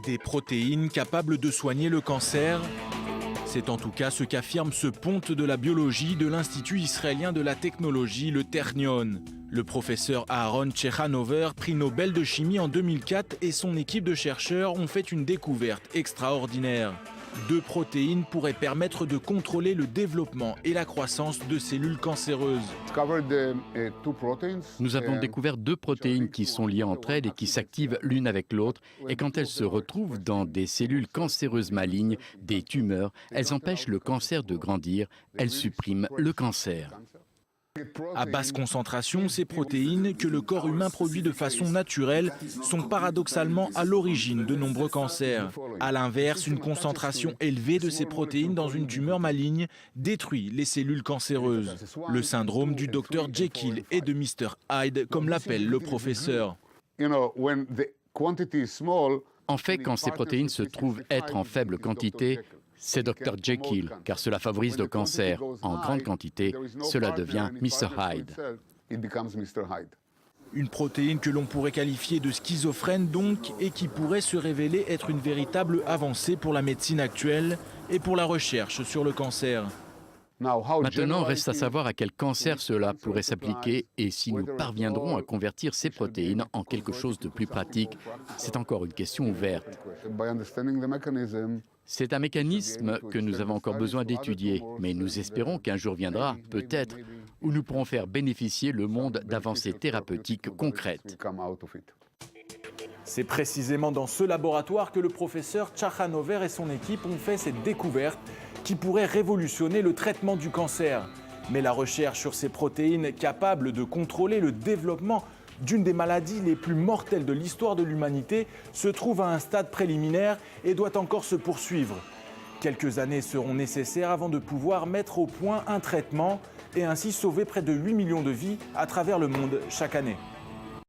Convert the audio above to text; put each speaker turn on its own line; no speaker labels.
Des protéines capables de soigner le cancer. C'est en tout cas ce qu'affirme ce ponte de la biologie de l'Institut israélien de la technologie, le Ternion. Le professeur Aaron Tchechanover, prix Nobel de chimie en 2004, et son équipe de chercheurs ont fait une découverte extraordinaire. 2 protéines pourraient permettre de contrôler le développement et la croissance de cellules cancéreuses.
Nous avons découvert 2 protéines qui sont liées entre elles et qui s'activent l'une avec l'autre. Et quand elles se retrouvent dans des cellules cancéreuses malignes, des tumeurs, elles empêchent le cancer de grandir, elles suppriment le cancer.
À basse concentration, ces protéines, que le corps humain produit de façon naturelle, sont paradoxalement à l'origine de nombreux cancers. A l'inverse, une concentration élevée de ces protéines dans une tumeur maligne détruit les cellules cancéreuses. Le syndrome du Dr Jekyll et de Mr Hyde, comme l'appelle le professeur.
En fait, quand ces protéines se trouvent être en faible quantité, c'est Dr Jekyll, car cela favorise le cancer. En grande quantité, cela devient Mr Hyde.
Une protéine que l'on pourrait qualifier de schizophrène donc, et qui pourrait se révéler être une véritable avancée pour la médecine actuelle et pour la recherche sur le cancer.
Maintenant, reste à savoir à quel cancer cela pourrait s'appliquer et si nous parviendrons à convertir ces protéines en quelque chose de plus pratique. C'est encore une question ouverte. C'est un mécanisme que nous avons encore besoin d'étudier, mais nous espérons qu'un jour viendra, peut-être, où nous pourrons faire bénéficier le monde d'avancées thérapeutiques concrètes.
C'est précisément dans ce laboratoire que le professeur Tchechanover et son équipe ont fait cette découverte qui pourrait révolutionner le traitement du cancer. Mais la recherche sur ces protéines capables de contrôler le développement d'une des maladies les plus mortelles de l'histoire de l'humanité se trouve à un stade préliminaire et doit encore se poursuivre. Quelques années seront nécessaires avant de pouvoir mettre au point un traitement et ainsi sauver près de 8 millions de vies à travers le monde chaque année.